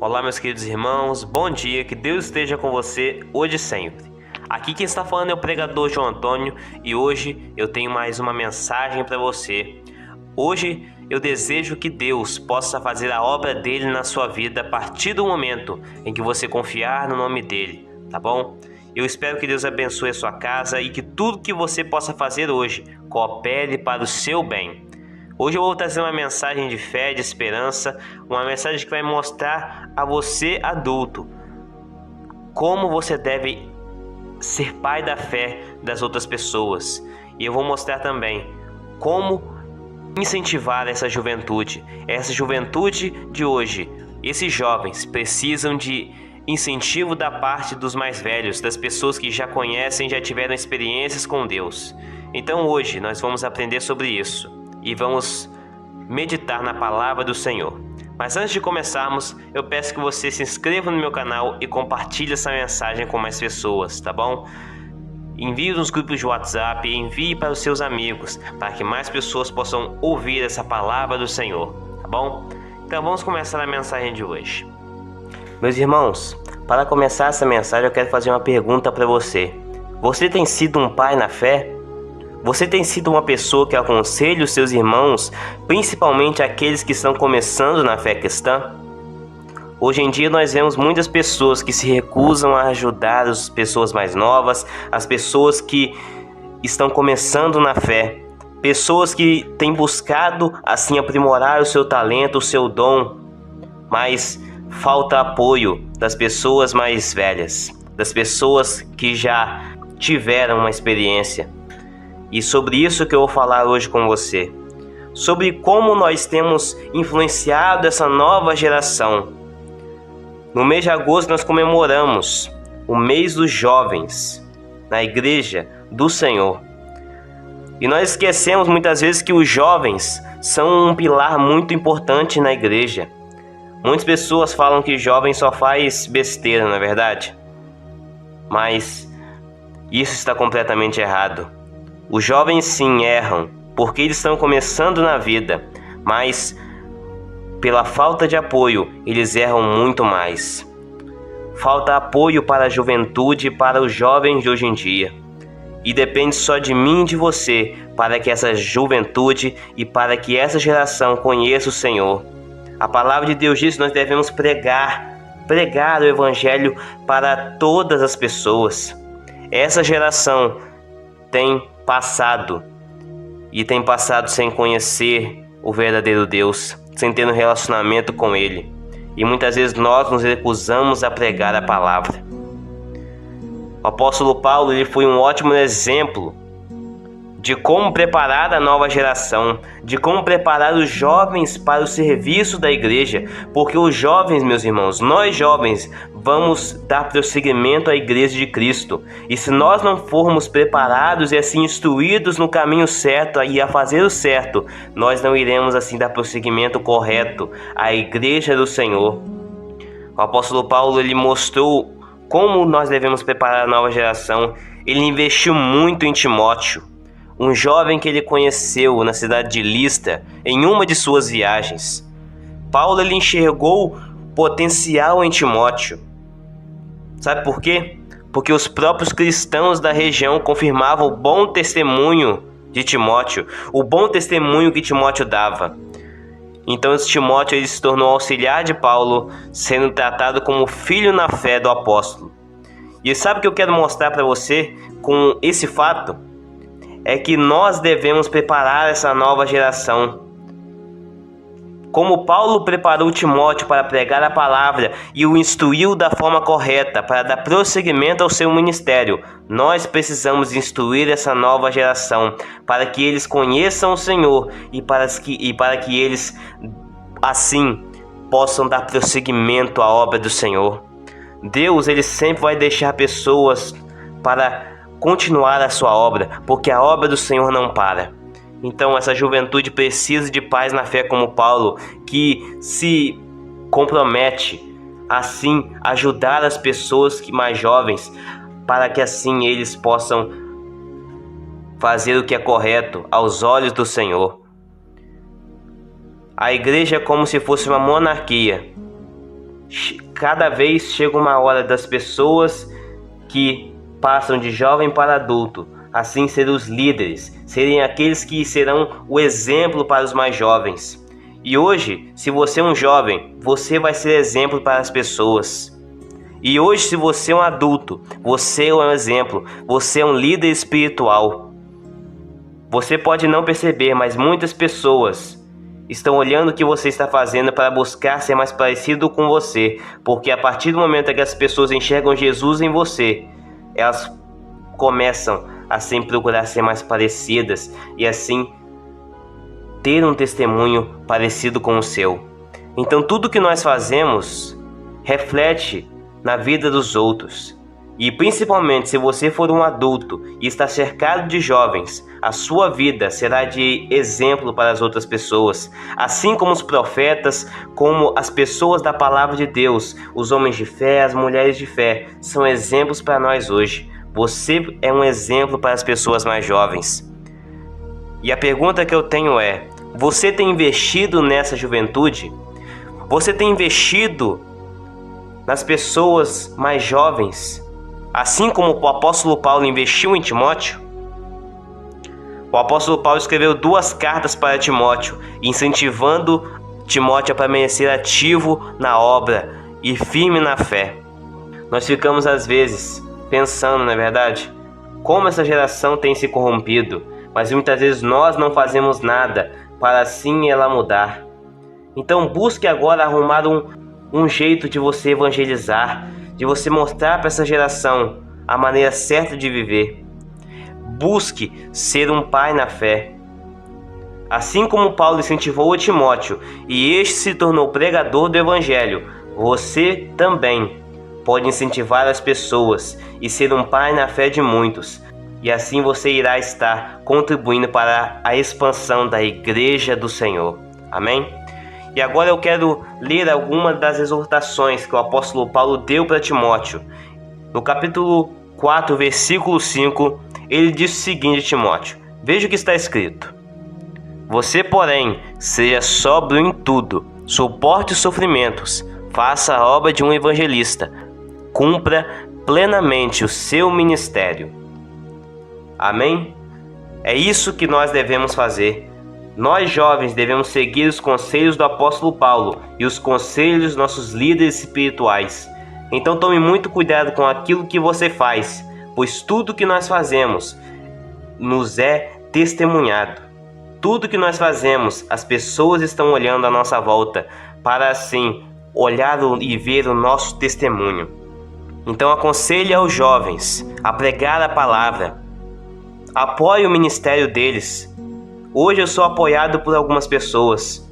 Olá, meus queridos irmãos, bom dia, que Deus esteja com você hoje e sempre. Aqui quem está falando é o pregador João Antônio e hoje eu tenho mais uma mensagem para você. Hoje eu desejo que Deus possa fazer a obra dele na sua vida a partir do momento em que você confiar no nome dele, tá bom? Eu espero que Deus abençoe a sua casa e que tudo que você possa fazer hoje coopere para o seu bem. Hoje eu vou trazer uma mensagem de fé, de esperança, uma mensagem que vai mostrar a você, adulto, como você deve ser pai da fé das outras pessoas. E eu vou mostrar também como incentivar essa juventude de hoje. Esses jovens precisam de incentivo da parte dos mais velhos, das pessoas que já conhecem, já tiveram experiências com Deus. Então hoje nós vamos aprender sobre isso e vamos meditar na palavra do Senhor. Mas antes de começarmos, eu peço que você se inscreva no meu canal e compartilhe essa mensagem com mais pessoas, tá bom? Envie nos grupos de WhatsApp e envie para os seus amigos, para que mais pessoas possam ouvir essa palavra do Senhor, tá bom? Então vamos começar a mensagem de hoje. Meus irmãos, para começar essa mensagem eu quero fazer uma pergunta para você. Você tem sido um pai na fé? Você tem sido uma pessoa que aconselha os seus irmãos, principalmente aqueles que estão começando na fé cristã? Hoje em dia nós vemos muitas pessoas que se recusam a ajudar as pessoas mais novas, as pessoas que estão começando na fé, pessoas que têm buscado assim aprimorar o seu talento, o seu dom, mas falta apoio das pessoas mais velhas, das pessoas que já tiveram uma experiência. E sobre isso que eu vou falar hoje com você, sobre como nós temos influenciado essa nova geração. No mês de agosto nós comemoramos o mês dos jovens na igreja do Senhor. E nós esquecemos muitas vezes que os jovens são um pilar muito importante na igreja. Muitas pessoas falam que jovem só faz besteira, não é verdade? Mas isso está completamente errado. Os jovens sim erram, porque eles estão começando na vida, mas pela falta de apoio, eles erram muito mais. Falta apoio para a juventude e para os jovens de hoje em dia. E depende só de mim e de você, para que essa juventude e para que essa geração conheça o Senhor. A palavra de Deus diz que nós devemos pregar o Evangelho para todas as pessoas. Essa geração tem passado sem conhecer o verdadeiro Deus, sem ter um relacionamento com Ele. E muitas vezes nós nos recusamos a pregar a palavra. O apóstolo Paulo ele foi um ótimo exemplo de como preparar a nova geração, de como preparar os jovens para o serviço da igreja, porque os jovens, meus irmãos, nós jovens, vamos dar prosseguimento à igreja de Cristo. E se nós não formos preparados e assim instruídos no caminho certo e a fazer o certo, nós não iremos assim dar prosseguimento correto à igreja do Senhor. O apóstolo Paulo ele mostrou como nós devemos preparar a nova geração. Ele investiu muito em Timóteo, um jovem que ele conheceu na cidade de Listra em uma de suas viagens. Paulo ele enxergou potencial em Timóteo. Sabe por quê? Porque os próprios cristãos da região confirmavam o bom testemunho de Timóteo, o bom testemunho que Timóteo dava. Então esse Timóteo ele se tornou auxiliar de Paulo, sendo tratado como filho na fé do apóstolo. E sabe o que eu quero mostrar para você com esse fato? É que nós devemos preparar essa nova geração. Como Paulo preparou Timóteo para pregar a palavra e o instruiu da forma correta para dar prosseguimento ao seu ministério, nós precisamos instruir essa nova geração para que eles conheçam o Senhor e para que eles assim possam dar prosseguimento à obra do Senhor. Deus ele sempre vai deixar pessoas para continuar a sua obra, porque a obra do Senhor não para. Então essa juventude precisa de pais na fé como Paulo, que se compromete assim ajudar as pessoas mais jovens, para que assim eles possam fazer o que é correto aos olhos do Senhor. A igreja é como se fosse uma monarquia. cada vez chega uma hora das pessoas que passam de jovem para adulto, assim serem os líderes, serem aqueles que serão o exemplo para os mais jovens. E hoje, se você é um jovem, você vai ser exemplo para as pessoas. E hoje, se você é um adulto, você é um exemplo, você é um líder espiritual. Você pode não perceber, mas muitas pessoas estão olhando o que você está fazendo para buscar ser mais parecido com você, porque a partir do momento que as pessoas enxergam Jesus em você, elas começam a sempre procurar ser mais parecidas e assim ter um testemunho parecido com o seu. Então tudo que nós fazemos reflete na vida dos outros. E principalmente se você for um adulto e está cercado de jovens, a sua vida será de exemplo para as outras pessoas. Assim como os profetas, como as pessoas da palavra de Deus, os homens de fé, as mulheres de fé, são exemplos para nós hoje. Você é um exemplo para as pessoas mais jovens. E a pergunta que eu tenho é: você tem investido nessa juventude? Você tem investido nas pessoas mais jovens? Assim como o apóstolo Paulo investiu em Timóteo? O apóstolo Paulo escreveu 2 cartas para Timóteo, incentivando Timóteo a permanecer ativo na obra e firme na fé. Nós ficamos às vezes pensando, na verdade, como essa geração tem se corrompido, mas muitas vezes nós não fazemos nada para assim ela mudar. Então busque agora arrumar um jeito de você evangelizar, de você mostrar para essa geração a maneira certa de viver. Busque ser um pai na fé. Assim como Paulo incentivou o Timóteo e este se tornou pregador do evangelho, você também pode incentivar as pessoas e ser um pai na fé de muitos. E assim você irá estar contribuindo para a expansão da igreja do Senhor. Amém? E agora eu quero ler algumas das exortações que o apóstolo Paulo deu para Timóteo. No capítulo 4, versículo 5, ele diz o seguinte a Timóteo: veja o que está escrito: você, porém, seja sóbrio em tudo, suporte os sofrimentos, faça a obra de um evangelista, cumpra plenamente o seu ministério. Amém? É isso que nós devemos fazer. Nós jovens devemos seguir os conselhos do apóstolo Paulo e os conselhos dos nossos líderes espirituais. Então tome muito cuidado com aquilo que você faz, pois tudo que nós fazemos nos é testemunhado. Tudo que nós fazemos, as pessoas estão olhando à nossa volta para assim olhar e ver o nosso testemunho. Então aconselhe aos jovens a pregar a palavra. Apoie o ministério deles. Hoje eu sou apoiado por algumas pessoas,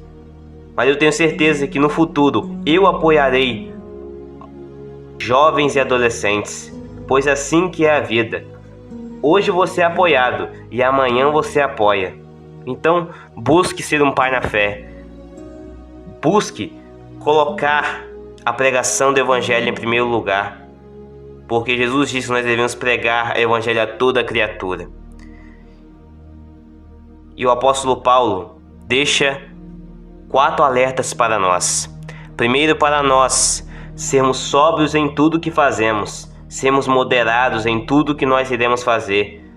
mas eu tenho certeza que no futuro eu apoiarei jovens e adolescentes, pois assim que é a vida. Hoje você é apoiado e amanhã você apoia. Então busque ser um pai na fé. Busque colocar a pregação do evangelho em primeiro lugar, porque Jesus disse que nós devemos pregar o evangelho a toda criatura. E o apóstolo Paulo deixa 4 alertas para nós. Primeiro, para nós sermos sóbrios em tudo que fazemos, sermos moderados em tudo que nós iremos fazer.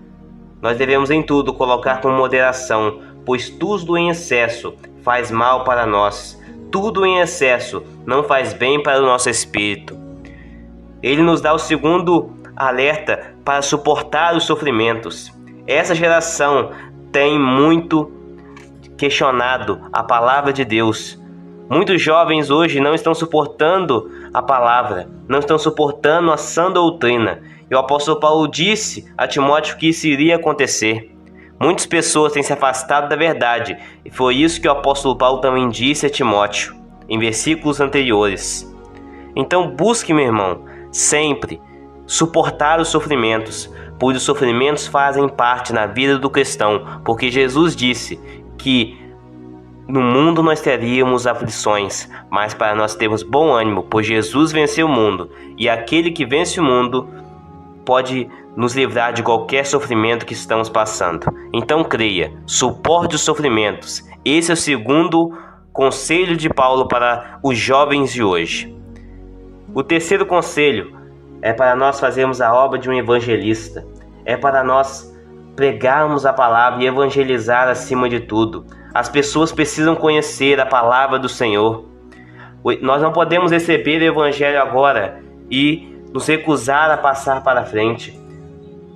Nós devemos em tudo colocar com moderação, pois tudo em excesso faz mal para nós. Tudo em excesso não faz bem para o nosso espírito. Ele nos dá o segundo alerta para suportar os sofrimentos. Essa geração tem muito questionado a palavra de Deus. Muitos jovens hoje não estão suportando a palavra, não estão suportando a sã doutrina. E o apóstolo Paulo disse a Timóteo que isso iria acontecer. Muitas pessoas têm se afastado da verdade, e foi isso que o apóstolo Paulo também disse a Timóteo, em versículos anteriores. Então busque, meu irmão, sempre suportar os sofrimentos, pois os sofrimentos fazem parte na vida do cristão, porque Jesus disse que no mundo nós teríamos aflições, mas para nós termos bom ânimo, pois Jesus venceu o mundo, e aquele que vence o mundo pode nos livrar de qualquer sofrimento que estamos passando. Então creia, suporte os sofrimentos. Esse é o segundo conselho de Paulo para os jovens de hoje. O terceiro conselho é para nós fazermos a obra de um evangelista. É para nós pregarmos a palavra e evangelizar acima de tudo. As pessoas precisam conhecer a palavra do Senhor. Nós não podemos receber o evangelho agora e nos recusar a passar para frente.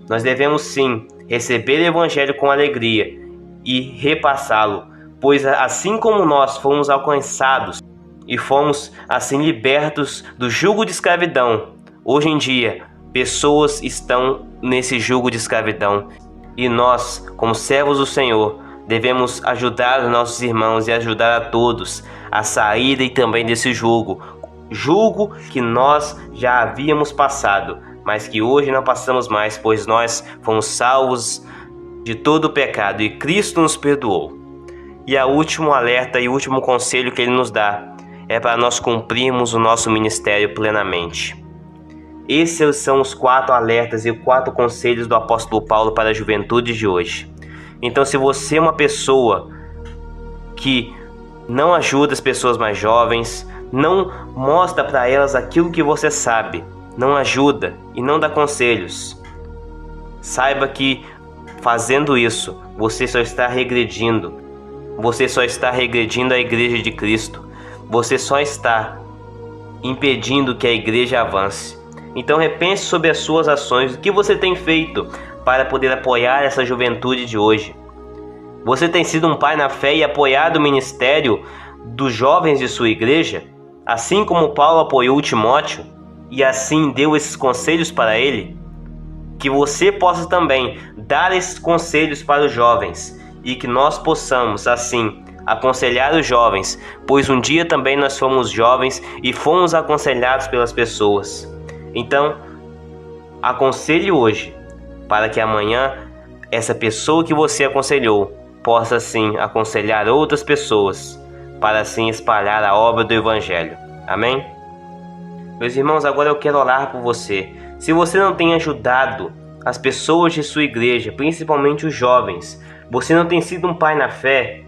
Nós devemos sim receber o evangelho com alegria e repassá-lo, pois assim como nós fomos alcançados e fomos assim libertos do jugo de escravidão, hoje em dia pessoas estão nesse jugo de escravidão e nós, como servos do Senhor, devemos ajudar os nossos irmãos e ajudar a todos a saírem também desse jugo que nós já havíamos passado, mas que hoje não passamos mais, pois nós fomos salvos de todo o pecado e Cristo nos perdoou. E o último alerta e o último conselho que Ele nos dá é para nós cumprirmos o nosso ministério plenamente. Esses são os 4 alertas e 4 conselhos do apóstolo Paulo para a juventude de hoje. Então, se você é uma pessoa que não ajuda as pessoas mais jovens, não mostra para elas aquilo que você sabe, não ajuda e não dá conselhos, saiba que fazendo isso, você só está regredindo. Você só está regredindo a igreja de Cristo. Você só está impedindo que a igreja avance. Então repense sobre as suas ações, o que você tem feito para poder apoiar essa juventude de hoje. Você tem sido um pai na fé e apoiado o ministério dos jovens de sua igreja, assim como Paulo apoiou Timóteo e assim deu esses conselhos para ele? Que você possa também dar esses conselhos para os jovens e que nós possamos assim aconselhar os jovens, pois um dia também nós fomos jovens e fomos aconselhados pelas pessoas. Então, aconselhe hoje, para que amanhã essa pessoa que você aconselhou possa sim aconselhar outras pessoas, para assim espalhar a obra do Evangelho. Amém? Meus irmãos, agora eu quero orar por você. Se você não tem ajudado as pessoas de sua igreja, principalmente os jovens, você não tem sido um pai na fé,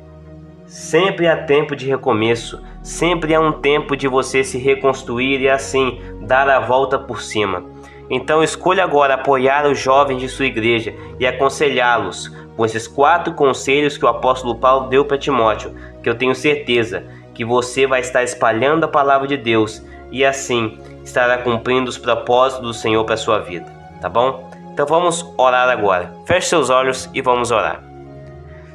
sempre há tempo de recomeço, sempre há um tempo de você se reconstruir e assim dar a volta por cima. Então escolha agora apoiar os jovens de sua igreja e aconselhá-los com esses 4 conselhos que o apóstolo Paulo deu para Timóteo, que eu tenho certeza que você vai estar espalhando a palavra de Deus e assim estará cumprindo os propósitos do Senhor para a sua vida, tá bom? Então vamos orar agora. Feche seus olhos e vamos orar.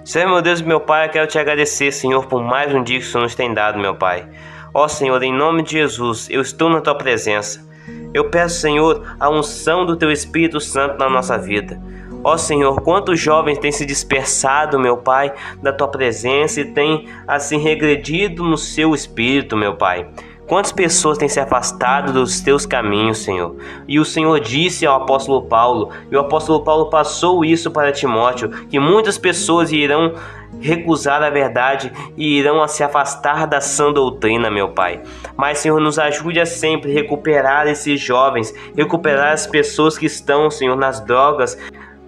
Senhor, meu Deus e meu Pai, eu quero te agradecer, Senhor, por mais um dia que o Senhor nos tem dado, meu Pai. Ó Senhor, em nome de Jesus, eu estou na Tua presença. Eu peço, Senhor, a unção do Teu Espírito Santo na nossa vida. Ó Senhor, quantos jovens têm se dispersado, meu Pai, da Tua presença e têm, assim, regredido no Seu Espírito, meu Pai. Quantas pessoas têm se afastado dos teus caminhos, Senhor? E o Senhor disse ao apóstolo Paulo, e o apóstolo Paulo passou isso para Timóteo, que muitas pessoas irão recusar a verdade e irão se afastar da sã doutrina, meu Pai. Mas, Senhor, nos ajude a sempre recuperar esses jovens, recuperar as pessoas que estão, Senhor, nas drogas.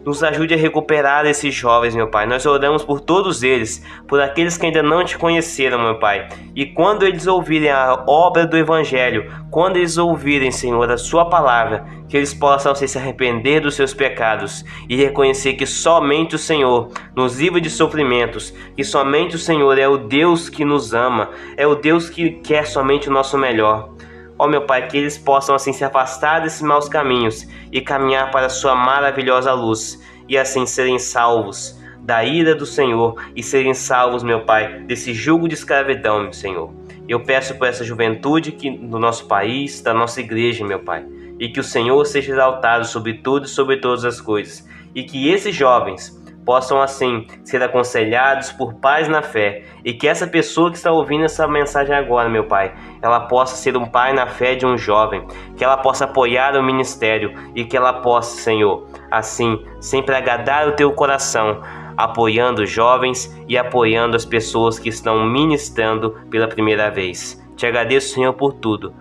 Nos ajude a recuperar esses jovens, meu Pai. Nós oramos por todos eles, por aqueles que ainda não te conheceram, meu Pai. E quando eles ouvirem a obra do Evangelho, quando eles ouvirem, Senhor, a Sua palavra, que eles possam se arrepender dos seus pecados e reconhecer que somente o Senhor nos livra de sofrimentos, que somente o Senhor é o Deus que nos ama, é o Deus que quer somente o nosso melhor. Ó meu Pai, que eles possam assim se afastar desses maus caminhos e caminhar para a Sua maravilhosa luz e assim serem salvos da ira do Senhor e serem salvos, meu Pai, desse jugo de escravidão, meu Senhor. Eu peço por essa juventude do nosso país, da nossa igreja, meu Pai, e que o Senhor seja exaltado sobre tudo e sobre todas as coisas, e que esses jovens possam assim ser aconselhados por pais na fé, e que essa pessoa que está ouvindo essa mensagem agora, meu Pai, ela possa ser um pai na fé de um jovem, que ela possa apoiar o ministério e que ela possa, Senhor, assim, sempre agradar o Teu coração, apoiando os jovens e apoiando as pessoas que estão ministrando pela primeira vez. Te agradeço, Senhor, por tudo.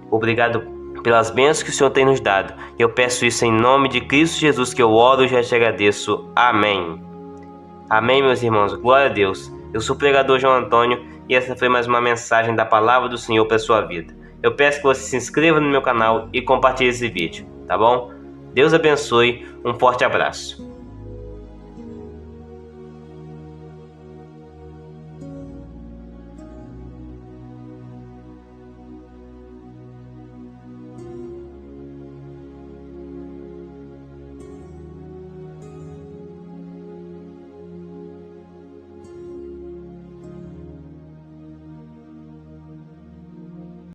Obrigado pelas bênçãos que o Senhor tem nos dado. Eu peço isso em nome de Cristo Jesus, que eu oro e já te agradeço. Amém. Amém, meus irmãos. Glória a Deus. Eu sou o pregador João Antônio e essa foi mais uma mensagem da palavra do Senhor para a sua vida. eu peço que você se inscreva no meu canal e compartilhe esse vídeo, tá bom? Deus abençoe, um forte abraço.